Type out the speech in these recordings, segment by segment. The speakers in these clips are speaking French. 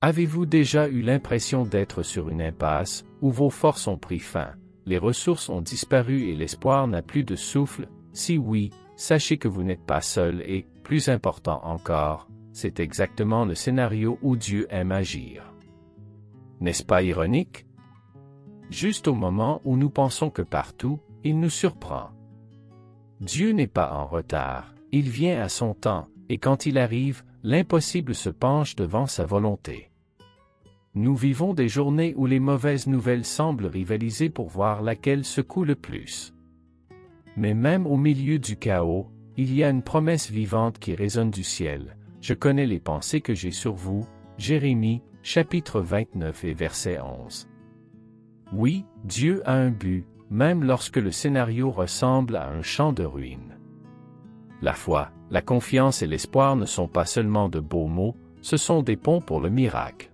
Avez-vous déjà eu l'impression d'être sur une impasse, où vos forces ont pris fin, les ressources ont disparu et l'espoir n'a plus de souffle? Si oui, sachez que vous n'êtes pas seul et, plus important encore, c'est exactement le scénario où Dieu aime agir. N'est-ce pas ironique? Juste au moment où nous pensons que partout, il nous surprend. Dieu n'est pas en retard, il vient à son temps, et quand il arrive, l'impossible se penche devant sa volonté. Nous vivons des journées où les mauvaises nouvelles semblent rivaliser pour voir laquelle secoue le plus. Mais même au milieu du chaos, il y a une promesse vivante qui résonne du ciel. Je connais les pensées que j'ai sur vous. Jérémie, chapitre 29 et verset 11. Oui, Dieu a un but, même lorsque le scénario ressemble à un champ de ruines. La foi, la confiance et l'espoir ne sont pas seulement de beaux mots, ce sont des ponts pour le miracle.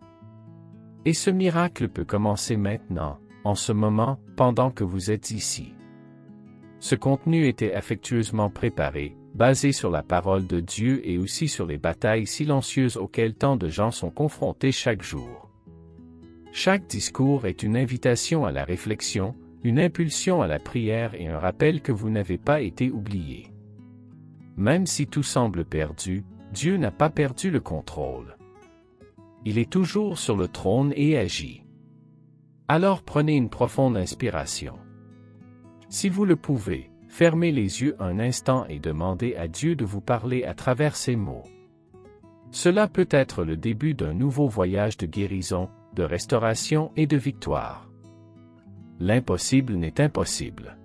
Et ce miracle peut commencer maintenant, en ce moment, pendant que vous êtes ici. Ce contenu était affectueusement préparé, basé sur la parole de Dieu et aussi sur les batailles silencieuses auxquelles tant de gens sont confrontés chaque jour. Chaque discours est une invitation à la réflexion, une impulsion à la prière et un rappel que vous n'avez pas été oublié. Même si tout semble perdu, Dieu n'a pas perdu le contrôle. Il est toujours sur le trône et agit. Alors prenez une profonde inspiration. Si vous le pouvez, fermez les yeux un instant et demandez à Dieu de vous parler à travers ces mots. Cela peut être le début d'un nouveau voyage de guérison, de restauration et de victoire. L'impossible n'est impossible.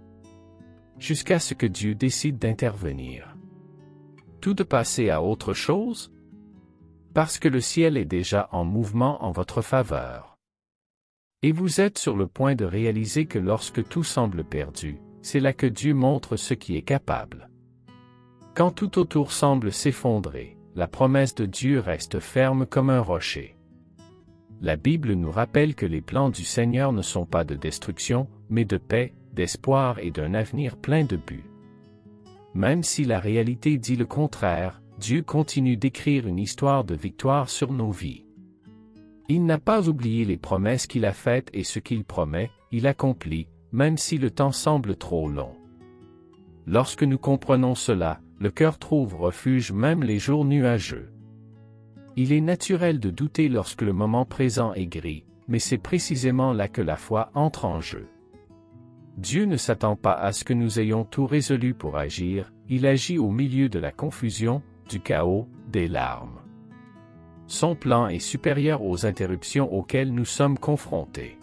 Jusqu'à ce que Dieu décide d'intervenir. Tout de passer à autre chose? Parce que le ciel est déjà en mouvement en votre faveur. Et vous êtes sur le point de réaliser que lorsque tout semble perdu, c'est là que Dieu montre ce qui est capable. Quand tout autour semble s'effondrer, la promesse de Dieu reste ferme comme un rocher. La Bible nous rappelle que les plans du Seigneur ne sont pas de destruction, mais de paix, d'espoir et d'un avenir plein de buts. Même si la réalité dit le contraire, Dieu continue d'écrire une histoire de victoire sur nos vies. Il n'a pas oublié les promesses qu'il a faites et ce qu'il promet, il accomplit, même si le temps semble trop long. Lorsque nous comprenons cela, le cœur trouve refuge même les jours nuageux. Il est naturel de douter lorsque le moment présent est gris, mais c'est précisément là que la foi entre en jeu. Dieu ne s'attend pas à ce que nous ayons tout résolu pour agir, il agit au milieu de la confusion, du chaos, des larmes. Son plan est supérieur aux interruptions auxquelles nous sommes confrontés.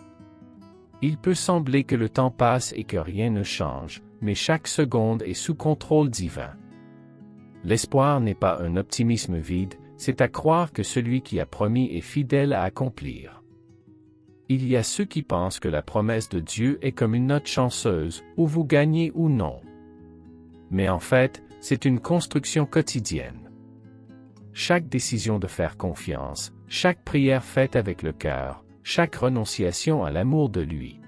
Il peut sembler que le temps passe et que rien ne change, mais chaque seconde est sous contrôle divin. L'espoir n'est pas un optimisme vide, c'est à croire que celui qui a promis est fidèle à accomplir. Il y a ceux qui pensent que la promesse de Dieu est comme une note chanceuse, où vous gagnez ou non. Mais en fait, c'est une construction quotidienne. Chaque décision de faire confiance, chaque prière faite avec le cœur, chaque renonciation à l'amour de lui.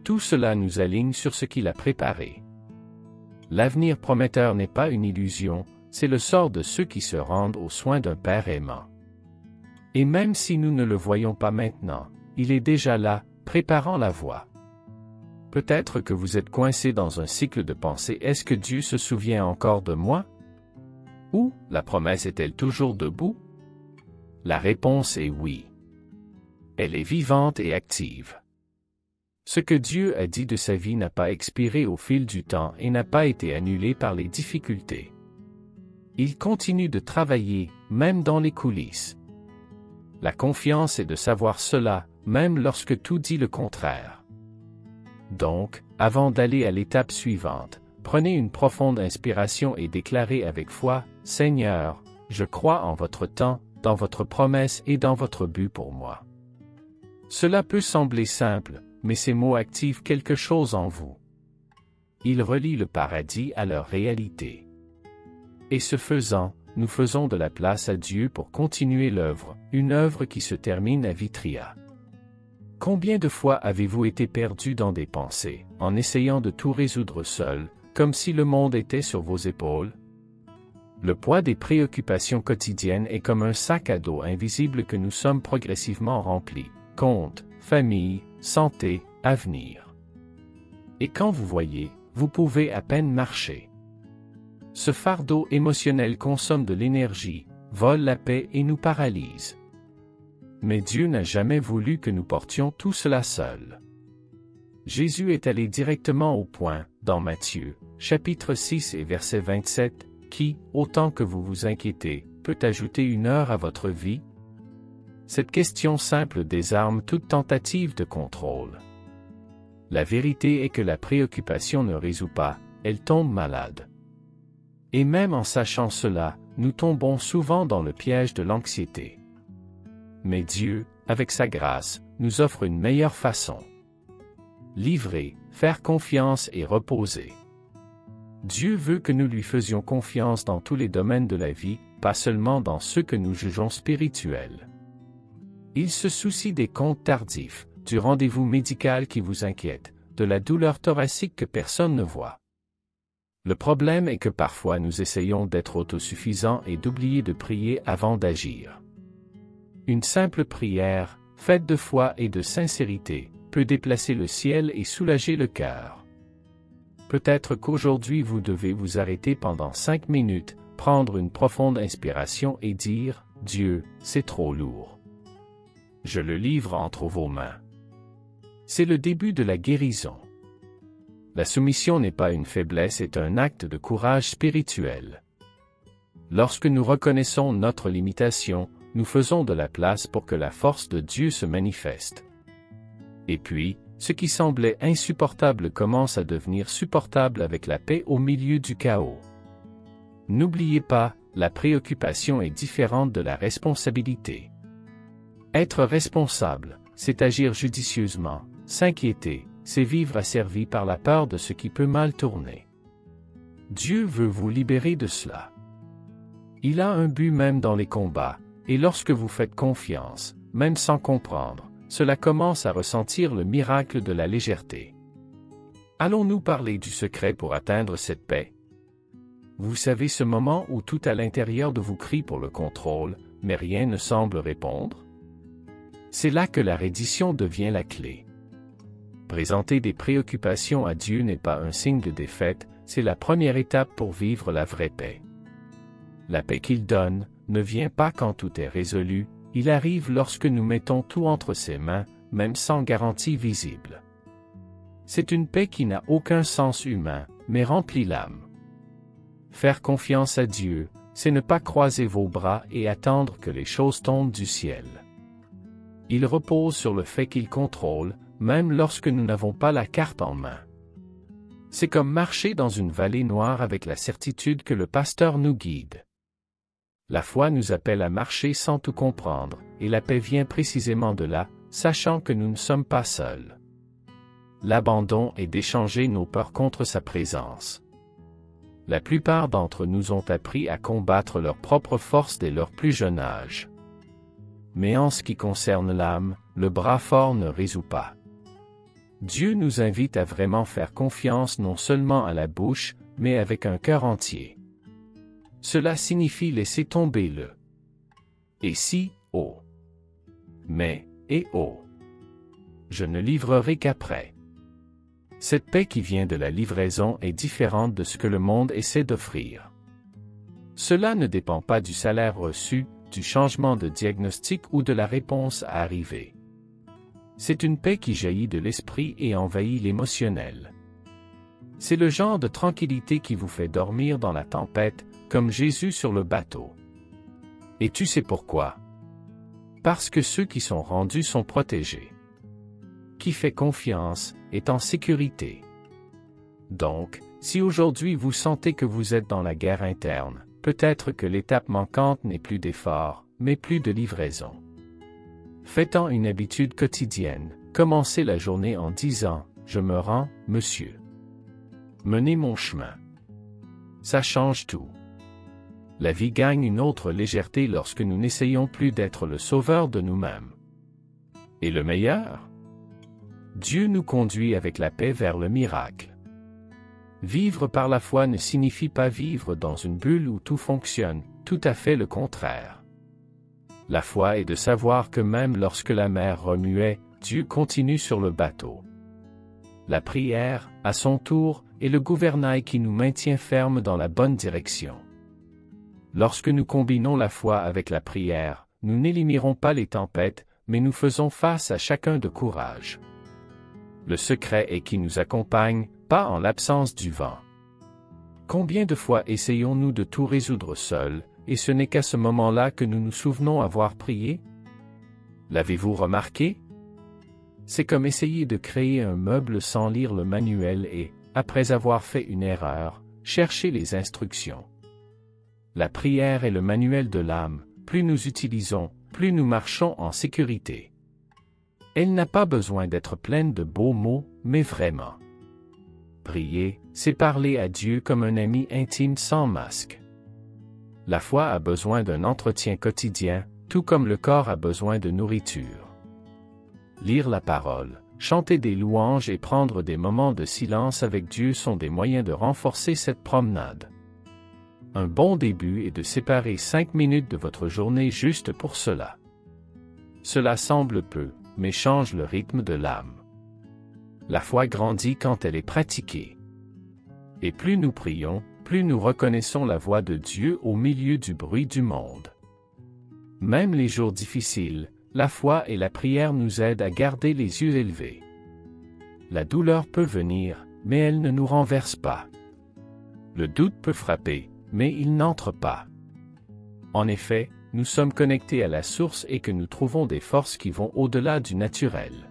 Tout cela nous aligne sur ce qu'il a préparé. L'avenir prometteur n'est pas une illusion, c'est le sort de ceux qui se rendent aux soins d'un Père aimant. Et même si nous ne le voyons pas maintenant, il est déjà là, préparant la voie. Peut-être que vous êtes coincé dans un cycle de pensée. Est-ce que Dieu se souvient encore de moi? Ou, la promesse est-elle toujours debout? La réponse est oui. Elle est vivante et active. Ce que Dieu a dit de sa vie n'a pas expiré au fil du temps et n'a pas été annulé par les difficultés. Il continue de travailler, même dans les coulisses. La confiance est de savoir cela, même lorsque tout dit le contraire. Donc, avant d'aller à l'étape suivante, prenez une profonde inspiration et déclarez avec foi, « Seigneur, je crois en votre temps, dans votre promesse et dans votre but pour moi. » Cela peut sembler simple, mais ces mots activent quelque chose en vous. Ils relient le paradis à leur réalité. Et ce faisant, nous faisons de la place à Dieu pour continuer l'œuvre, une œuvre qui se termine à Vitria. Combien de fois avez-vous été perdu dans des pensées, en essayant de tout résoudre seul, comme si le monde était sur vos épaules? Le poids des préoccupations quotidiennes est comme un sac à dos invisible que nous sommes progressivement remplis. Compte, famille, santé, avenir. Et quand vous voyez, vous pouvez à peine marcher. Ce fardeau émotionnel consomme de l'énergie, vole la paix et nous paralyse. Mais Dieu n'a jamais voulu que nous portions tout cela seuls. Jésus est allé directement au point, dans Matthieu, chapitre 6 et verset 27, qui, autant que vous vous inquiétez, peut ajouter 1 heure à votre vie? Cette question simple désarme toute tentative de contrôle. La vérité est que la préoccupation ne résout pas, elle tombe malade. Et même en sachant cela, nous tombons souvent dans le piège de l'anxiété. Mais Dieu, avec sa grâce, nous offre une meilleure façon. Livrer, faire confiance et reposer. Dieu veut que nous lui faisions confiance dans tous les domaines de la vie, pas seulement dans ceux que nous jugeons spirituels. Il se soucie des comptes tardifs, du rendez-vous médical qui vous inquiète, de la douleur thoracique que personne ne voit. Le problème est que parfois nous essayons d'être autosuffisants et d'oublier de prier avant d'agir. Une simple prière, faite de foi et de sincérité, peut déplacer le ciel et soulager le cœur. Peut-être qu'aujourd'hui vous devez vous arrêter pendant 5 minutes, prendre une profonde inspiration et dire « Dieu, c'est trop lourd. Je le livre entre vos mains. » C'est le début de la guérison. La soumission n'est pas une faiblesse, c'est un acte de courage spirituel. Lorsque nous reconnaissons notre limitation, nous faisons de la place pour que la force de Dieu se manifeste. Et puis, ce qui semblait insupportable commence à devenir supportable avec la paix au milieu du chaos. N'oubliez pas, la préoccupation est différente de la responsabilité. Être responsable, c'est agir judicieusement. S'inquiéter, c'est vivre asservi par la peur de ce qui peut mal tourner. Dieu veut vous libérer de cela. Il a un but même dans les combats, et lorsque vous faites confiance, même sans comprendre, cela commence à ressentir le miracle de la légèreté. Allons-nous parler du secret pour atteindre cette paix? Vous savez ce moment où tout à l'intérieur de vous crie pour le contrôle, mais rien ne semble répondre? C'est là que la reddition devient la clé. Présenter des préoccupations à Dieu n'est pas un signe de défaite, c'est la première étape pour vivre la vraie paix. La paix qu'il donne ne vient pas quand tout est résolu, il arrive lorsque nous mettons tout entre ses mains, même sans garantie visible. C'est une paix qui n'a aucun sens humain, mais remplit l'âme. Faire confiance à Dieu, c'est ne pas croiser vos bras et attendre que les choses tombent du ciel. Il repose sur le fait qu'il contrôle, même lorsque nous n'avons pas la carte en main. C'est comme marcher dans une vallée noire avec la certitude que le pasteur nous guide. La foi nous appelle à marcher sans tout comprendre, et la paix vient précisément de là, sachant que nous ne sommes pas seuls. L'abandon est d'échanger nos peurs contre sa présence. La plupart d'entre nous ont appris à combattre leur propre force dès leur plus jeune âge. Mais en ce qui concerne l'âme, le bras fort ne résout pas. Dieu nous invite à vraiment faire confiance non seulement à la bouche, mais avec un cœur entier. Cela signifie laisser tomber le « et si, oh » mais « et oh » je ne livrerai qu'après. Cette paix qui vient de la livraison est différente de ce que le monde essaie d'offrir. Cela ne dépend pas du salaire reçu, du changement de diagnostic ou de la réponse à arriver. C'est une paix qui jaillit de l'esprit et envahit l'émotionnel. C'est le genre de tranquillité qui vous fait dormir dans la tempête, comme Jésus sur le bateau. Et tu sais pourquoi? Parce que ceux qui sont rendus sont protégés. Qui fait confiance, est en sécurité. Donc, si aujourd'hui vous sentez que vous êtes dans la guerre interne, peut-être que l'étape manquante n'est plus d'effort, mais plus de livraison. Faites-en une habitude quotidienne, commencez la journée en disant « Je me rends, monsieur. Menez mon chemin. » Ça change tout. La vie gagne une autre légèreté lorsque nous n'essayons plus d'être le sauveur de nous-mêmes. Et le meilleur? Dieu nous conduit avec la paix vers le miracle. Vivre par la foi ne signifie pas vivre dans une bulle où tout fonctionne, tout à fait le contraire. La foi est de savoir que même lorsque la mer remuait, Dieu continue sur le bateau. La prière, à son tour, est le gouvernail qui nous maintient fermes dans la bonne direction. Lorsque nous combinons la foi avec la prière, nous n'élimierons pas les tempêtes, mais nous faisons face à chacun de courage. Le secret est qui nous accompagne, pas en l'absence du vent. Combien de fois essayons-nous de tout résoudre seuls, et ce n'est qu'à ce moment-là que nous nous souvenons avoir prié? L'avez-vous remarqué? C'est comme essayer de créer un meuble sans lire le manuel et, après avoir fait une erreur, chercher les instructions. La prière est le manuel de l'âme, plus nous utilisons, plus nous marchons en sécurité. Elle n'a pas besoin d'être pleine de beaux mots, mais vraiment. Prier, c'est parler à Dieu comme un ami intime sans masque. La foi a besoin d'un entretien quotidien, tout comme le corps a besoin de nourriture. Lire la parole, chanter des louanges et prendre des moments de silence avec Dieu sont des moyens de renforcer cette promenade. Un bon début est de séparer 5 minutes de votre journée juste pour cela. Cela semble peu, mais change le rythme de l'âme. La foi grandit quand elle est pratiquée. Et plus nous prions, plus nous reconnaissons la voix de Dieu au milieu du bruit du monde. Même les jours difficiles, la foi et la prière nous aident à garder les yeux élevés. La douleur peut venir, mais elle ne nous renverse pas. Le doute peut frapper, mais il n'entre pas. En effet, nous sommes connectés à la source et que nous trouvons des forces qui vont au-delà du naturel.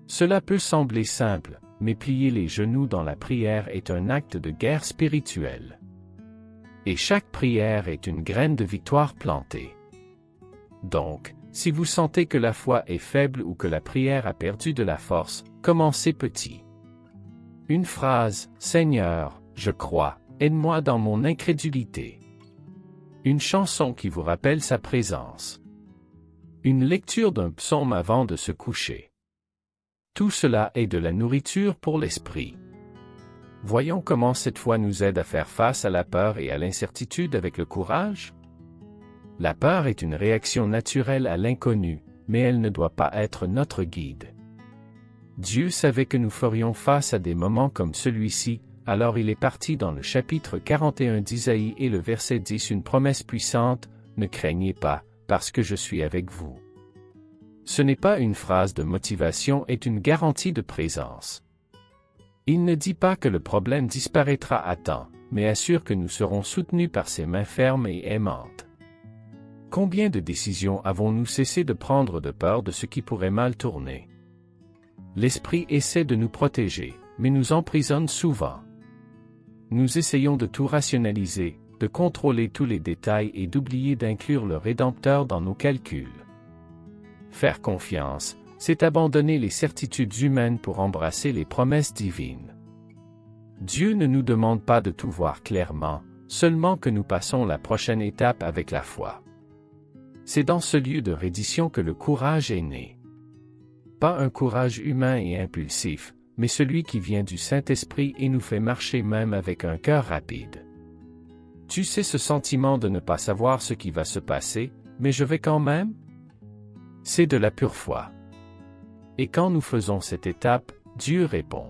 Cela peut sembler simple, mais plier les genoux dans la prière est un acte de guerre spirituelle. Et chaque prière est une graine de victoire plantée. Donc, si vous sentez que la foi est faible ou que la prière a perdu de la force, commencez petit. Une phrase, « Seigneur, je crois, aide-moi dans mon incrédulité ». Une chanson qui vous rappelle sa présence. Une lecture d'un psaume avant de se coucher. Tout cela est de la nourriture pour l'esprit. Voyons comment cette foi nous aide à faire face à la peur et à l'incertitude avec le courage. La peur est une réaction naturelle à l'inconnu, mais elle ne doit pas être notre guide. Dieu savait que nous ferions face à des moments comme celui-ci, alors il est parti dans le chapitre 41 d'Isaïe et le verset 10 une promesse puissante, « Ne craignez pas, parce que je suis avec vous ». Ce n'est pas une phrase de motivation, est une garantie de présence. Il ne dit pas que le problème disparaîtra à temps, mais assure que nous serons soutenus par ses mains fermes et aimantes. Combien de décisions avons-nous cessé de prendre de peur de ce qui pourrait mal tourner? L'esprit essaie de nous protéger, mais nous emprisonne souvent. Nous essayons de tout rationaliser, de contrôler tous les détails et d'oublier d'inclure le Rédempteur dans nos calculs. Faire confiance, c'est abandonner les certitudes humaines pour embrasser les promesses divines. Dieu ne nous demande pas de tout voir clairement, seulement que nous passons la prochaine étape avec la foi. C'est dans ce lieu de reddition que le courage est né. Pas un courage humain et impulsif, mais celui qui vient du Saint-Esprit et nous fait marcher même avec un cœur rapide. Tu sais ce sentiment de ne pas savoir ce qui va se passer, mais je vais quand même? C'est de la pure foi. Et quand nous faisons cette étape, Dieu répond.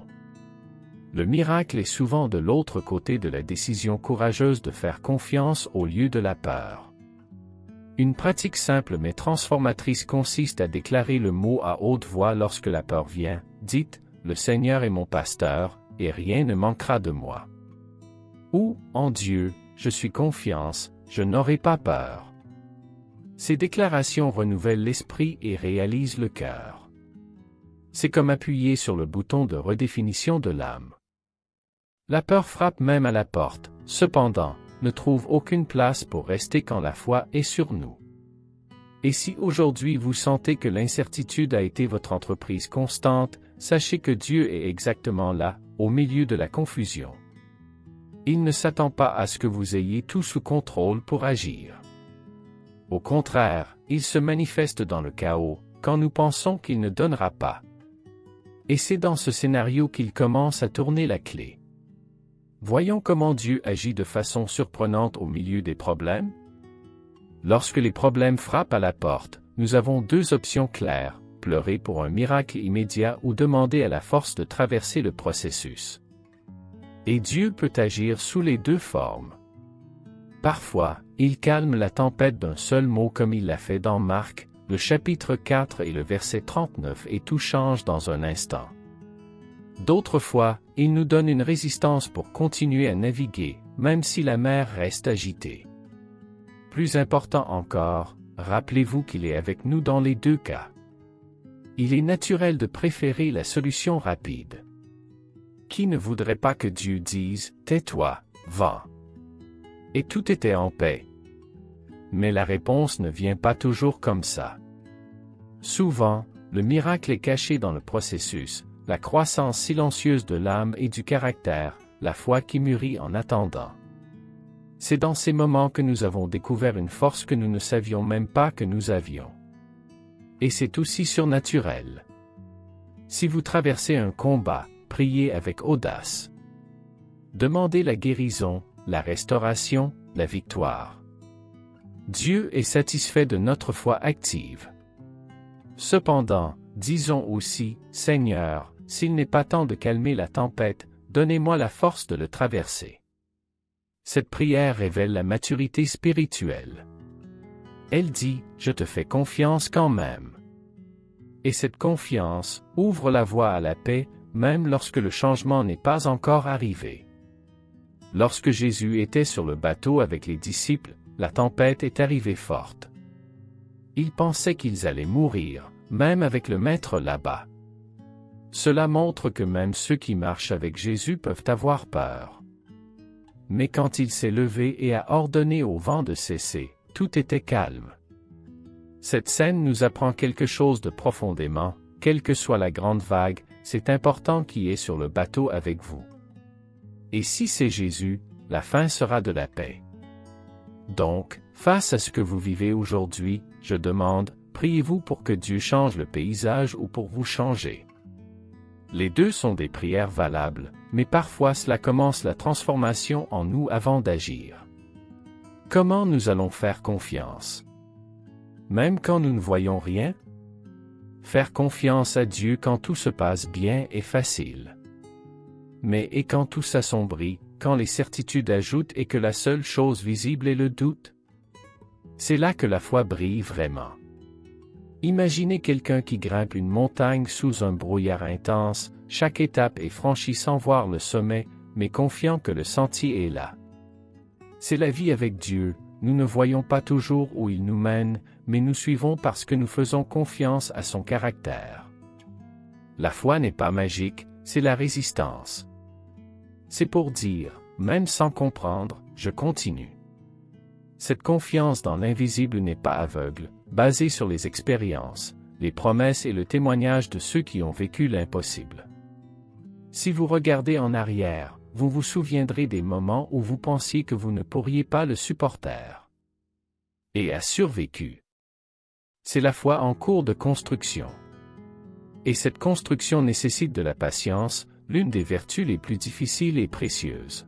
Le miracle est souvent de l'autre côté de la décision courageuse de faire confiance au lieu de la peur. Une pratique simple mais transformatrice consiste à déclarer le mot à haute voix lorsque la peur vient. Dites, « Le Seigneur est mon pasteur, et rien ne manquera de moi. » Ou, « En Dieu, je suis confiance, je n'aurai pas peur. » Ces déclarations renouvellent l'esprit et réalisent le cœur. C'est comme appuyer sur le bouton de redéfinition de l'âme. La peur frappe même à la porte, cependant, ne trouve aucune place pour rester quand la foi est sur nous. Et si aujourd'hui vous sentez que l'incertitude a été votre entreprise constante, sachez que Dieu est exactement là, au milieu de la confusion. Il ne s'attend pas à ce que vous ayez tout sous contrôle pour agir. Au contraire, il se manifeste dans le chaos, quand nous pensons qu'il ne donnera pas. Et c'est dans ce scénario qu'il commence à tourner la clé. Voyons comment Dieu agit de façon surprenante au milieu des problèmes. Lorsque les problèmes frappent à la porte, nous avons deux options claires, pleurer pour un miracle immédiat ou demander à la force de traverser le processus. Et Dieu peut agir sous les deux formes. Parfois, il calme la tempête d'un seul mot comme il l'a fait dans Marc, le chapitre 4 et le verset 39 et tout change dans un instant. D'autres fois, il nous donne une résistance pour continuer à naviguer, même si la mer reste agitée. Plus important encore, rappelez-vous qu'il est avec nous dans les deux cas. Il est naturel de préférer la solution rapide. Qui ne voudrait pas que Dieu dise « Tais-toi, vent » et tout était en paix? Mais la réponse ne vient pas toujours comme ça. Souvent, le miracle est caché dans le processus, la croissance silencieuse de l'âme et du caractère, la foi qui mûrit en attendant. C'est dans ces moments que nous avons découvert une force que nous ne savions même pas que nous avions. Et c'est aussi surnaturel. Si vous traversez un combat, priez avec audace. Demandez la guérison, la restauration, la victoire. Dieu est satisfait de notre foi active. Cependant, disons aussi, Seigneur, s'il n'est pas temps de calmer la tempête, donnez-moi la force de le traverser. Cette prière révèle la maturité spirituelle. Elle dit, je te fais confiance quand même. Et cette confiance ouvre la voie à la paix, même lorsque le changement n'est pas encore arrivé. Lorsque Jésus était sur le bateau avec les disciples, la tempête est arrivée forte. Ils pensaient qu'ils allaient mourir, même avec le Maître là-bas. Cela montre que même ceux qui marchent avec Jésus peuvent avoir peur. Mais quand il s'est levé et a ordonné au vent de cesser, tout était calme. Cette scène nous apprend quelque chose de profondément, quelle que soit la grande vague, c'est important qui est sur le bateau avec vous. Et si c'est Jésus, la fin sera de la paix. Donc, face à ce que vous vivez aujourd'hui, je demande, priez-vous pour que Dieu change le paysage ou pour vous changer. Les deux sont des prières valables, mais parfois cela commence la transformation en nous avant d'agir. Comment nous allons faire confiance? Même quand nous ne voyons rien? Faire confiance à Dieu quand tout se passe bien est facile. Mais et quand tout s'assombrit, quand les certitudes ajoutent et que la seule chose visible est le doute? C'est là que la foi brille vraiment. Imaginez quelqu'un qui grimpe une montagne sous un brouillard intense, chaque étape est franchie sans voir le sommet, mais confiant que le sentier est là. C'est la vie avec Dieu, nous ne voyons pas toujours où il nous mène, mais nous suivons parce que nous faisons confiance à son caractère. La foi n'est pas magique, c'est la résistance. C'est pour dire, même sans comprendre, je continue. Cette confiance dans l'invisible n'est pas aveugle, basée sur les expériences, les promesses et le témoignage de ceux qui ont vécu l'impossible. Si vous regardez en arrière, vous vous souviendrez des moments où vous pensiez que vous ne pourriez pas le supporter. Et a survécu. C'est la foi en cours de construction. Et cette construction nécessite de la patience, l'une des vertus les plus difficiles et précieuses.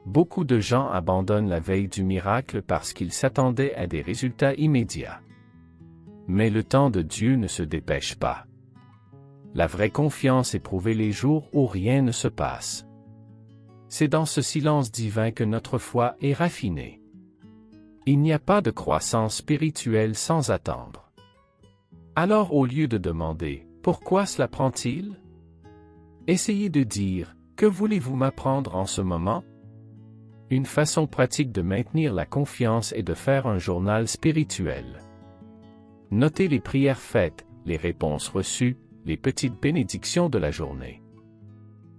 Beaucoup de gens abandonnent la veille du miracle parce qu'ils s'attendaient à des résultats immédiats. Mais le temps de Dieu ne se dépêche pas. La vraie confiance est prouvée les jours où rien ne se passe. C'est dans ce silence divin que notre foi est raffinée. Il n'y a pas de croissance spirituelle sans attendre. Alors au lieu de demander « Pourquoi cela prend-il ?» essayez de dire « Que voulez-vous m'apprendre en ce moment ?» Une façon pratique de maintenir la confiance est de faire un journal spirituel. Notez les prières faites, les réponses reçues, les petites bénédictions de la journée.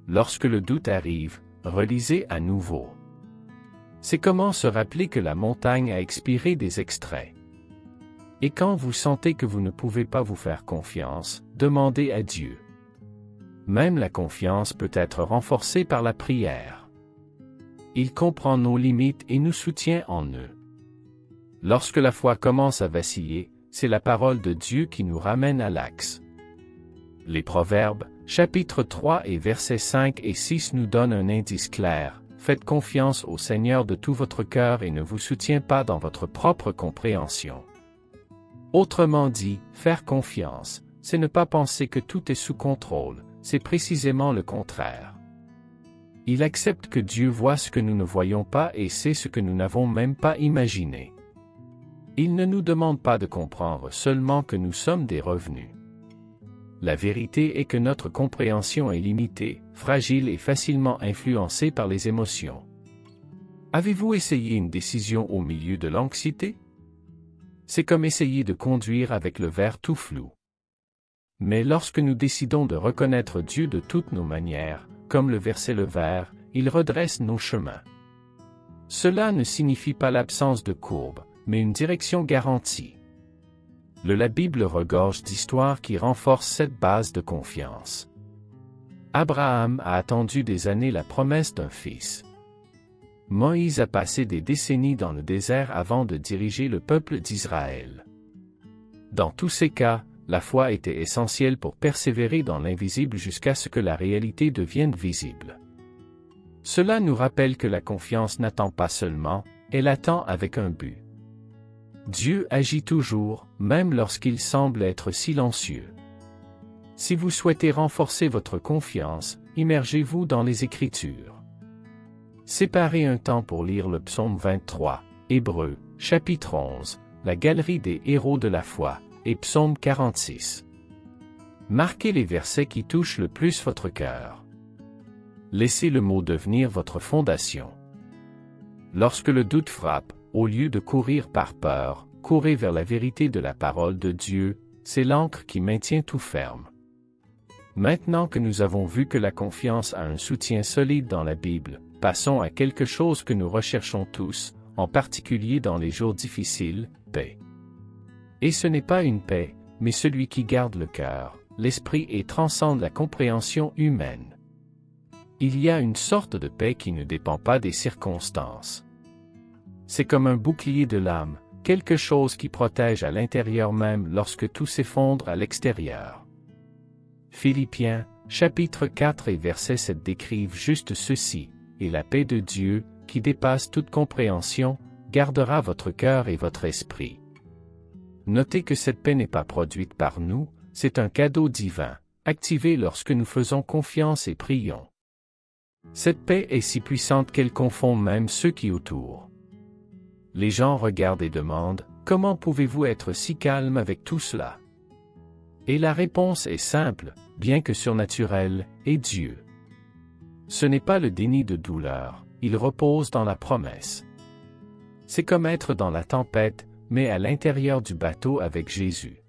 Lorsque le doute arrive, relisez à nouveau. C'est comment se rappeler que la montagne a expiré des extraits. Et quand vous sentez que vous ne pouvez pas vous faire confiance, demandez à Dieu. Même la confiance peut être renforcée par la prière. Il comprend nos limites et nous soutient en eux. Lorsque la foi commence à vaciller, c'est la parole de Dieu qui nous ramène à l'axe. Les Proverbes, chapitre 3 et versets 5 et 6 nous donnent un indice clair. Faites confiance au Seigneur de tout votre cœur et ne vous soutiens pas dans votre propre compréhension. Autrement dit, faire confiance, c'est ne pas penser que tout est sous contrôle, c'est précisément le contraire. Il accepte que Dieu voit ce que nous ne voyons pas et sait ce que nous n'avons même pas imaginé. Il ne nous demande pas de comprendre seulement que nous sommes des revenus. La vérité est que notre compréhension est limitée, fragile et facilement influencée par les émotions. Avez-vous essayé une décision au milieu de l'anxiété? C'est comme essayer de conduire avec le verre tout flou. Mais lorsque nous décidons de reconnaître Dieu de toutes nos manières, comme le verset le verre, il redresse nos chemins. Cela ne signifie pas l'absence de courbes, mais une direction garantie. La Bible regorge d'histoires qui renforcent cette base de confiance. Abraham a attendu des années la promesse d'un fils. Moïse a passé des décennies dans le désert avant de diriger le peuple d'Israël. Dans tous ces cas, la foi était essentielle pour persévérer dans l'invisible jusqu'à ce que la réalité devienne visible. Cela nous rappelle que la confiance n'attend pas seulement, elle attend avec un but. Dieu agit toujours, même lorsqu'il semble être silencieux. Si vous souhaitez renforcer votre confiance, immergez-vous dans les Écritures. Séparez un temps pour lire le psaume 23, Hébreux, chapitre 11, la galerie des héros de la foi, et psaume 46. Marquez les versets qui touchent le plus votre cœur. Laissez le mot devenir votre fondation. Lorsque le doute frappe, au lieu de courir par peur, courez vers la vérité de la parole de Dieu, c'est l'ancre qui maintient tout ferme. Maintenant que nous avons vu que la confiance a un soutien solide dans la Bible, passons à quelque chose que nous recherchons tous, en particulier dans les jours difficiles, paix. Et ce n'est pas une paix, mais celui qui garde le cœur, l'esprit et transcende la compréhension humaine. Il y a une sorte de paix qui ne dépend pas des circonstances. C'est comme un bouclier de l'âme, quelque chose qui protège à l'intérieur même lorsque tout s'effondre à l'extérieur. Philippiens, chapitre 4 et verset 7 décrivent juste ceci, « Et la paix de Dieu, qui dépasse toute compréhension, gardera votre cœur et votre esprit. » Notez que cette paix n'est pas produite par nous, c'est un cadeau divin, activé lorsque nous faisons confiance et prions. Cette paix est si puissante qu'elle confond même ceux qui autour. Les gens regardent et demandent, « Comment pouvez-vous être si calme avec tout cela ?» Et la réponse est simple, bien que surnaturelle, est Dieu. Ce n'est pas le déni de douleur, il repose dans la promesse. C'est comme être dans la tempête, mais à l'intérieur du bateau avec Jésus.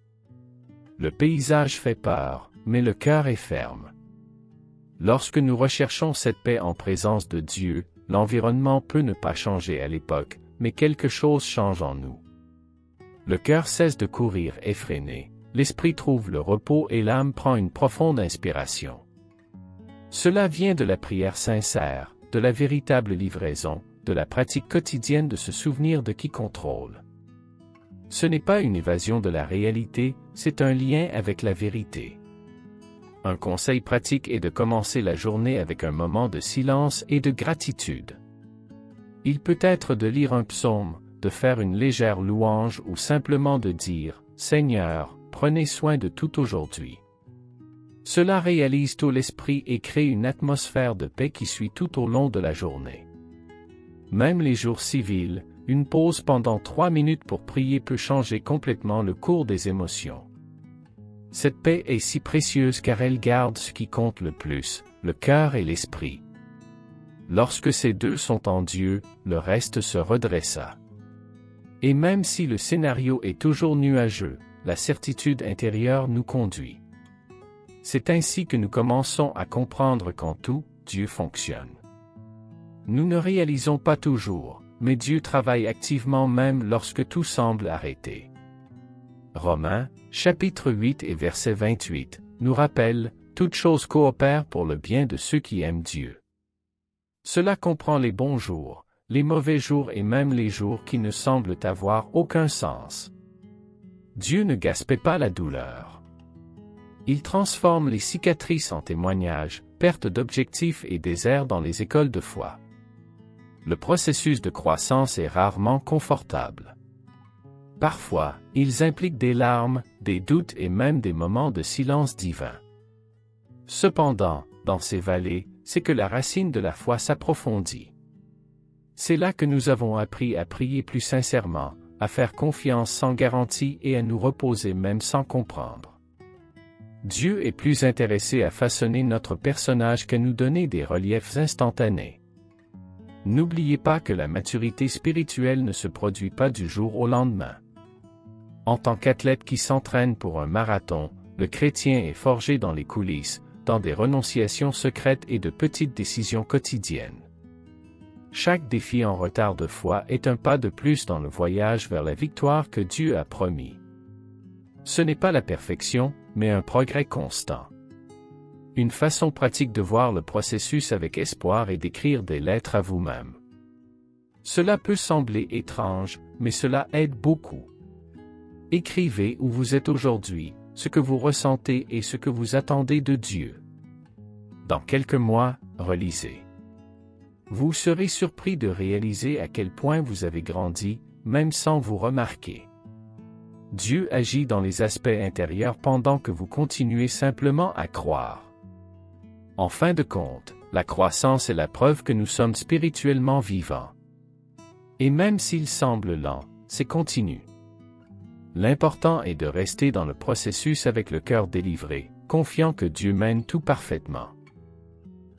Le paysage fait peur, mais le cœur est ferme. Lorsque nous recherchons cette paix en présence de Dieu, l'environnement peut ne pas changer à l'époque, mais quelque chose change en nous. Le cœur cesse de courir effréné, l'esprit trouve le repos et l'âme prend une profonde inspiration. Cela vient de la prière sincère, de la véritable livraison, de la pratique quotidienne de se souvenir de qui contrôle. Ce n'est pas une évasion de la réalité, c'est un lien avec la vérité. Un conseil pratique est de commencer la journée avec un moment de silence et de gratitude. Il peut être de lire un psaume, de faire une légère louange ou simplement de dire « Seigneur, prenez soin de tout aujourd'hui ». Cela réalise tout l'esprit et crée une atmosphère de paix qui suit tout au long de la journée. Même les jours civils, une pause pendant 3 minutes pour prier peut changer complètement le cours des émotions. Cette paix est si précieuse car elle garde ce qui compte le plus, le cœur et l'esprit. Lorsque ces deux sont en Dieu, le reste se redressa. Et même si le scénario est toujours nuageux, la certitude intérieure nous conduit. C'est ainsi que nous commençons à comprendre qu'en tout, Dieu fonctionne. Nous ne réalisons pas toujours, mais Dieu travaille activement même lorsque tout semble arrêté. Romains, chapitre 8 et verset 28, nous rappelle, « Toutes choses coopèrent pour le bien de ceux qui aiment Dieu. » Cela comprend les bons jours, les mauvais jours et même les jours qui ne semblent avoir aucun sens. Dieu ne gaspille pas la douleur. Il transforme les cicatrices en témoignages, perte d'objectifs et déserts dans les écoles de foi. Le processus de croissance est rarement confortable. Parfois, ils impliquent des larmes, des doutes et même des moments de silence divin. Cependant, dans ces vallées, c'est que la racine de la foi s'approfondit. C'est là que nous avons appris à prier plus sincèrement, à faire confiance sans garantie et à nous reposer même sans comprendre. Dieu est plus intéressé à façonner notre personnage qu'à nous donner des reliefs instantanés. N'oubliez pas que la maturité spirituelle ne se produit pas du jour au lendemain. En tant qu'athlète qui s'entraîne pour un marathon, le chrétien est forgé dans les coulisses, dans des renonciations secrètes et de petites décisions quotidiennes. Chaque défi en retard de foi est un pas de plus dans le voyage vers la victoire que Dieu a promis. Ce n'est pas la perfection, mais un progrès constant. Une façon pratique de voir le processus avec espoir est d'écrire des lettres à vous-même. Cela peut sembler étrange, mais cela aide beaucoup. Écrivez où vous êtes aujourd'hui, ce que vous ressentez et ce que vous attendez de Dieu. Dans quelques mois, relisez. Vous serez surpris de réaliser à quel point vous avez grandi, même sans vous remarquer. Dieu agit dans les aspects intérieurs pendant que vous continuez simplement à croire. En fin de compte, la croissance est la preuve que nous sommes spirituellement vivants. Et même s'il semble lent, c'est continu. L'important est de rester dans le processus avec le cœur délivré, confiant que Dieu mène tout parfaitement.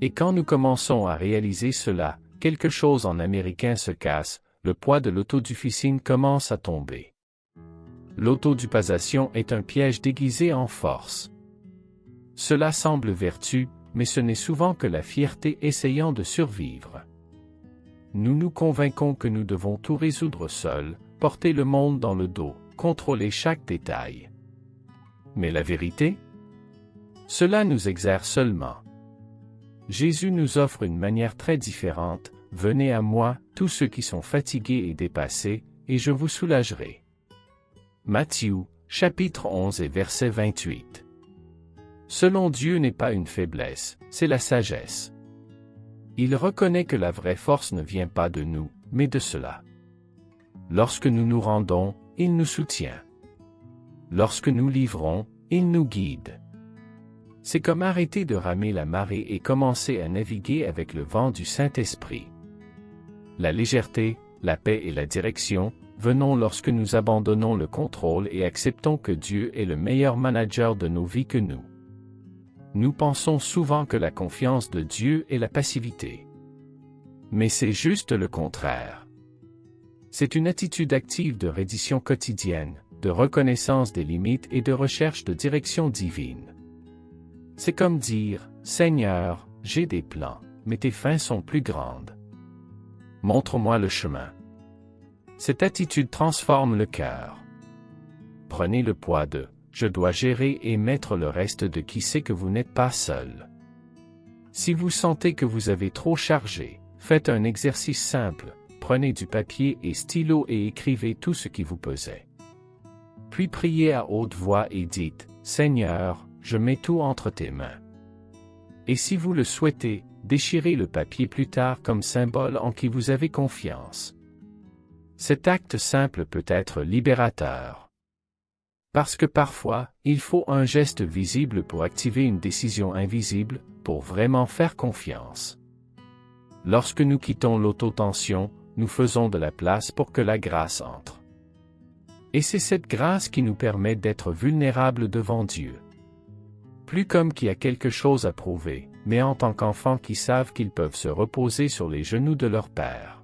Et quand nous commençons à réaliser cela, quelque chose en américain se casse, le poids de l'autodufficine commence à tomber. L'autodupasation est un piège déguisé en force. Cela semble vertu, mais ce n'est souvent que la fierté essayant de survivre. Nous nous convainquons que nous devons tout résoudre seuls, porter le monde dans le dos, contrôler chaque détail. Mais la vérité? Cela nous exerce seulement. Jésus nous offre une manière très différente. Venez à moi, tous ceux qui sont fatigués et dépassés, et je vous soulagerai. Matthieu, chapitre 11 et verset 28. Selon Dieu n'est pas une faiblesse, c'est la sagesse. Il reconnaît que la vraie force ne vient pas de nous, mais de cela. Lorsque nous nous rendons, il nous soutient. Lorsque nous livrons, il nous guide. C'est comme arrêter de ramer la marée et commencer à naviguer avec le vent du Saint-Esprit. La légèreté, la paix et la direction, venons lorsque nous abandonnons le contrôle et acceptons que Dieu est le meilleur manager de nos vies que nous. Nous pensons souvent que la confiance de Dieu est la passivité. Mais c'est juste le contraire. C'est une attitude active de reddition quotidienne, de reconnaissance des limites et de recherche de direction divine. C'est comme dire, « Seigneur, j'ai des plans, mais tes fins sont plus grandes. Montre-moi le chemin. » Cette attitude transforme le cœur. Prenez le poids de « Je dois gérer et mettre le reste de qui sait que vous n'êtes pas seul. » Si vous sentez que vous avez trop chargé, faites un exercice simple, prenez du papier et stylo et écrivez tout ce qui vous pesait. Puis priez à haute voix et dites, « Seigneur, je mets tout entre tes mains. » Et si vous le souhaitez, déchirez le papier plus tard comme symbole en qui vous avez confiance. Cet acte simple peut être libérateur. Parce que parfois, il faut un geste visible pour activer une décision invisible, pour vraiment faire confiance. Lorsque nous quittons l'autotension, nous faisons de la place pour que la grâce entre. Et c'est cette grâce qui nous permet d'être vulnérables devant Dieu. Plus comme qui a quelque chose à prouver, mais en tant qu'enfants qui savent qu'ils peuvent se reposer sur les genoux de leur Père.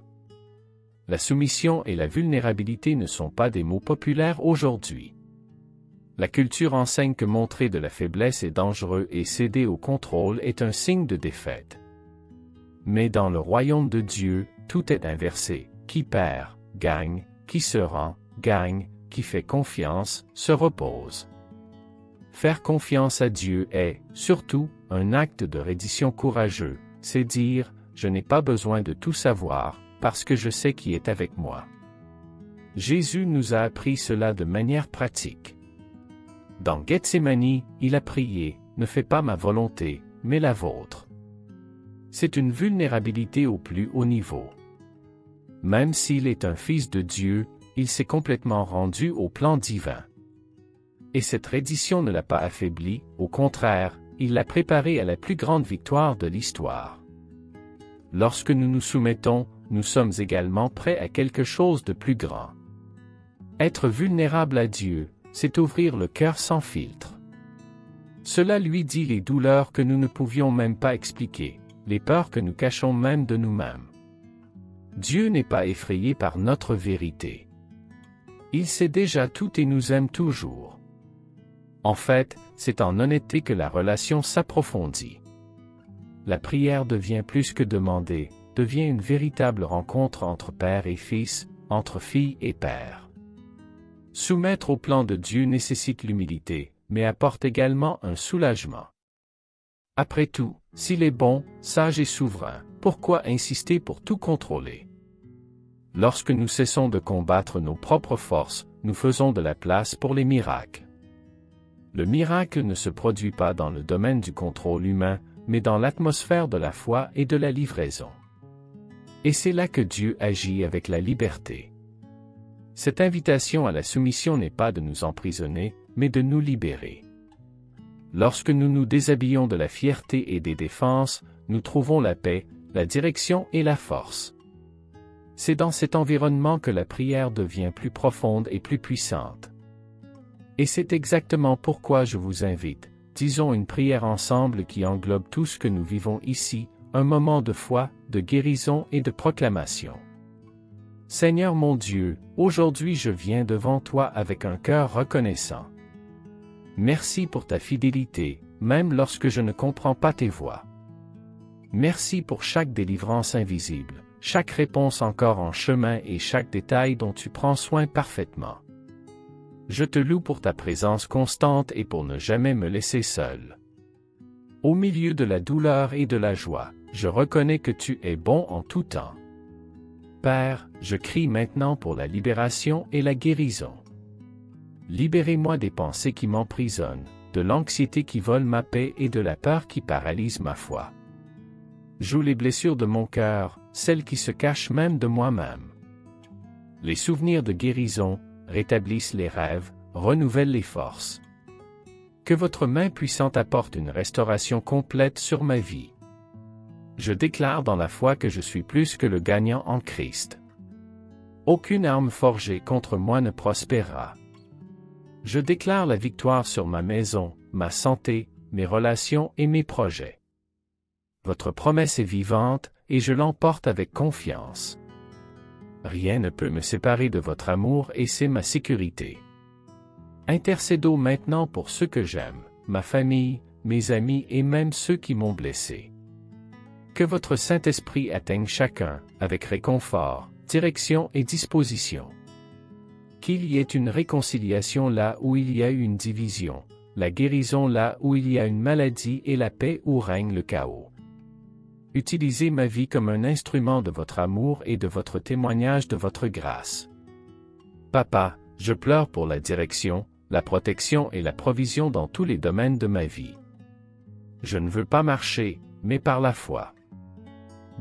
La soumission et la vulnérabilité ne sont pas des mots populaires aujourd'hui. La culture enseigne que montrer de la faiblesse est dangereux et céder au contrôle est un signe de défaite. Mais dans le royaume de Dieu, tout est inversé. Qui perd, gagne, qui se rend, gagne, qui fait confiance, se repose. Faire confiance à Dieu est, surtout, un acte de reddition courageux, c'est dire, je n'ai pas besoin de tout savoir, parce que je sais qui est avec moi. Jésus nous a appris cela de manière pratique. Dans Gethsémani, il a prié, « Ne fais pas ma volonté, mais la vôtre. » C'est une vulnérabilité au plus haut niveau. Même s'il est un fils de Dieu, il s'est complètement rendu au plan divin. Et cette reddition ne l'a pas affaibli, au contraire, il l'a préparé à la plus grande victoire de l'histoire. Lorsque nous nous soumettons, nous sommes également prêts à quelque chose de plus grand. Être vulnérable à Dieu, c'est ouvrir le cœur sans filtre. Cela lui dit les douleurs que nous ne pouvions même pas expliquer, les peurs que nous cachons même de nous-mêmes. Dieu n'est pas effrayé par notre vérité. Il sait déjà tout et nous aime toujours. En fait, c'est en honnêteté que la relation s'approfondit. La prière devient plus que demander, devient une véritable rencontre entre père et fils, entre fille et père. Soumettre au plan de Dieu nécessite l'humilité, mais apporte également un soulagement. Après tout, s'il est bon, sage et souverain, pourquoi insister pour tout contrôler? Lorsque nous cessons de combattre nos propres forces, nous faisons de la place pour les miracles. Le miracle ne se produit pas dans le domaine du contrôle humain, mais dans l'atmosphère de la foi et de la livraison. Et c'est là que Dieu agit avec la liberté. Cette invitation à la soumission n'est pas de nous emprisonner, mais de nous libérer. Lorsque nous nous déshabillons de la fierté et des défenses, nous trouvons la paix, la direction et la force. C'est dans cet environnement que la prière devient plus profonde et plus puissante. Et c'est exactement pourquoi je vous invite, disons une prière ensemble qui englobe tout ce que nous vivons ici, un moment de foi, de guérison et de proclamation. Seigneur mon Dieu, aujourd'hui je viens devant toi avec un cœur reconnaissant. Merci pour ta fidélité, même lorsque je ne comprends pas tes voies. Merci pour chaque délivrance invisible, chaque réponse encore en chemin et chaque détail dont tu prends soin parfaitement. Je te loue pour ta présence constante et pour ne jamais me laisser seul. Au milieu de la douleur et de la joie, je reconnais que tu es bon en tout temps. Père, je crie maintenant pour la libération et la guérison. Libérez-moi des pensées qui m'emprisonnent, de l'anxiété qui vole ma paix et de la peur qui paralyse ma foi. Joue les blessures de mon cœur, celles qui se cachent même de moi-même. Les souvenirs de guérison, rétablissent les rêves, renouvellent les forces. Que votre main puissante apporte une restauration complète sur ma vie. Je déclare dans la foi que je suis plus que le gagnant en Christ. Aucune arme forgée contre moi ne prospérera. Je déclare la victoire sur ma maison, ma santé, mes relations et mes projets. Votre promesse est vivante, et je l'emporte avec confiance. Rien ne peut me séparer de votre amour et c'est ma sécurité. Intercédons maintenant pour ceux que j'aime, ma famille, mes amis et même ceux qui m'ont blessé. Que votre Saint-Esprit atteigne chacun, avec réconfort, direction et disposition. Qu'il y ait une réconciliation là où il y a eu une division, la guérison là où il y a une maladie et la paix où règne le chaos. Utilisez ma vie comme un instrument de votre amour et de votre témoignage de votre grâce. Papa, je pleure pour la direction, la protection et la provision dans tous les domaines de ma vie. Je ne veux pas marcher, mais par la foi.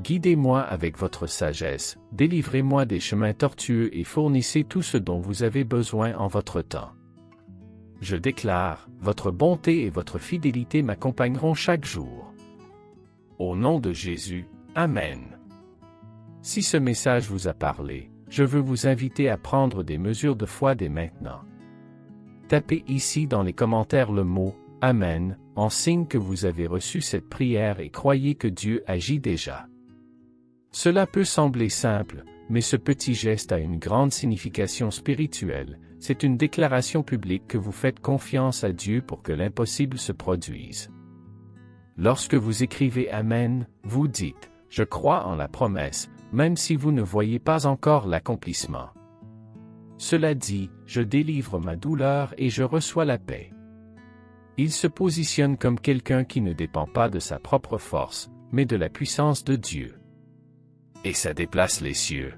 Guidez-moi avec votre sagesse, délivrez-moi des chemins tortueux et fournissez tout ce dont vous avez besoin en votre temps. Je déclare, votre bonté et votre fidélité m'accompagneront chaque jour. Au nom de Jésus, Amen. Si ce message vous a parlé, je veux vous inviter à prendre des mesures de foi dès maintenant. Tapez ici dans les commentaires le mot « Amen » en signe que vous avez reçu cette prière et croyez que Dieu agit déjà. Cela peut sembler simple, mais ce petit geste a une grande signification spirituelle. C'est une déclaration publique que vous faites confiance à Dieu pour que l'impossible se produise. Lorsque vous écrivez Amen, vous dites « Je crois en la promesse », même si vous ne voyez pas encore l'accomplissement. Cela dit, je délivre ma douleur et je reçois la paix. Il se positionne comme quelqu'un qui ne dépend pas de sa propre force, mais de la puissance de Dieu. Et ça déplace les cieux.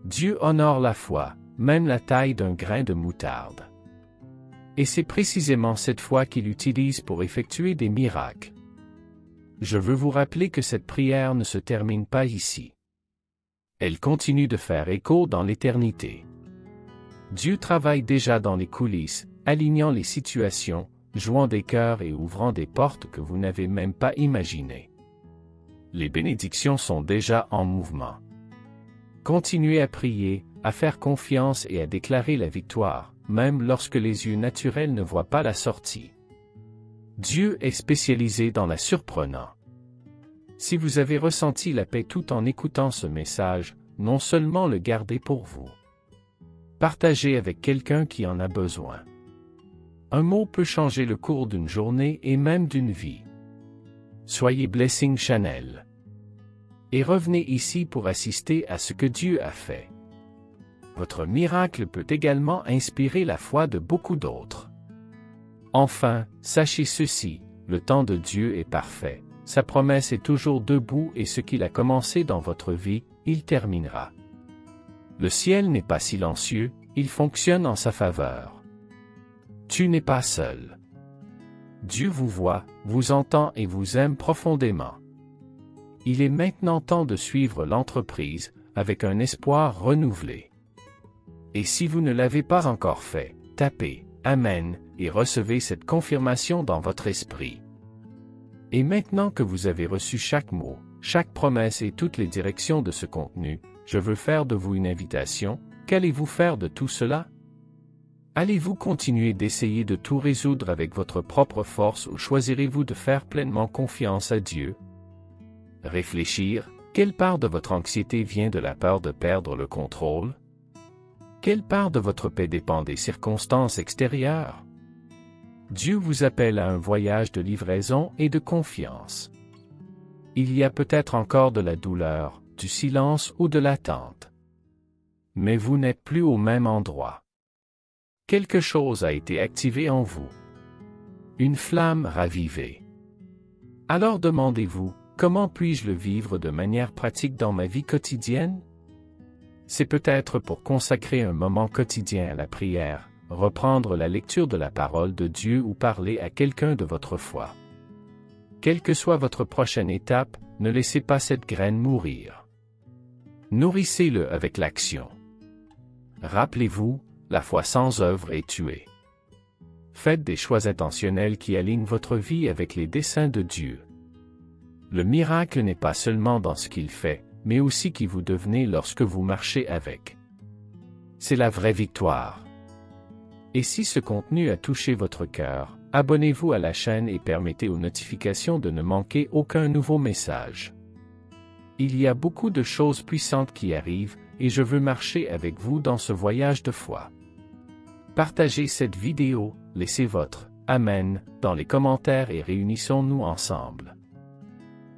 Dieu honore la foi, même la taille d'un grain de moutarde. Et c'est précisément cette foi qu'il utilise pour effectuer des miracles. Je veux vous rappeler que cette prière ne se termine pas ici. Elle continue de faire écho dans l'éternité. Dieu travaille déjà dans les coulisses, alignant les situations, jouant des cœurs et ouvrant des portes que vous n'avez même pas imaginées. Les bénédictions sont déjà en mouvement. Continuez à prier, à faire confiance et à déclarer la victoire, même lorsque les yeux naturels ne voient pas la sortie. Dieu est spécialisé dans la surprenant. Si vous avez ressenti la paix tout en écoutant ce message, non seulement le gardez pour vous. Partagez avec quelqu'un qui en a besoin. Un mot peut changer le cours d'une journée et même d'une vie. Soyez Blessing Channel. Et revenez ici pour assister à ce que Dieu a fait. Votre miracle peut également inspirer la foi de beaucoup d'autres. Enfin, sachez ceci, le temps de Dieu est parfait, sa promesse est toujours debout et ce qu'il a commencé dans votre vie, il terminera. Le ciel n'est pas silencieux, il fonctionne en sa faveur. Tu n'es pas seul. Dieu vous voit, vous entend et vous aime profondément. Il est maintenant temps de suivre l'entreprise, avec un espoir renouvelé. Et si vous ne l'avez pas encore fait, tapez « Amen » et recevez cette confirmation dans votre esprit. Et maintenant que vous avez reçu chaque mot, chaque promesse et toutes les directions de ce contenu, je veux faire de vous une invitation. Qu'allez-vous faire de tout cela? Allez-vous continuer d'essayer de tout résoudre avec votre propre force ou choisirez-vous de faire pleinement confiance à Dieu? Réfléchir, quelle part de votre anxiété vient de la peur de perdre le contrôle? Quelle part de votre paix dépend des circonstances extérieures? Dieu vous appelle à un voyage de livraison et de confiance. Il y a peut-être encore de la douleur, du silence ou de l'attente. Mais vous n'êtes plus au même endroit. Quelque chose a été activé en vous. Une flamme ravivée. Alors demandez-vous, comment puis-je le vivre de manière pratique dans ma vie quotidienne? C'est peut-être pour consacrer un moment quotidien à la prière, reprendre la lecture de la parole de Dieu ou parler à quelqu'un de votre foi. Quelle que soit votre prochaine étape, ne laissez pas cette graine mourir. Nourrissez-le avec l'action. Rappelez-vous, la foi sans œuvre est tuée. Faites des choix intentionnels qui alignent votre vie avec les desseins de Dieu. Le miracle n'est pas seulement dans ce qu'il fait, mais aussi qui vous devenez lorsque vous marchez avec. C'est la vraie victoire. Et si ce contenu a touché votre cœur, abonnez-vous à la chaîne et permettez aux notifications de ne manquer aucun nouveau message. Il y a beaucoup de choses puissantes qui arrivent, et je veux marcher avec vous dans ce voyage de foi. Partagez cette vidéo, laissez votre « Amen » dans les commentaires et réunissons-nous ensemble.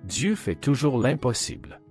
Dieu fait toujours l'impossible.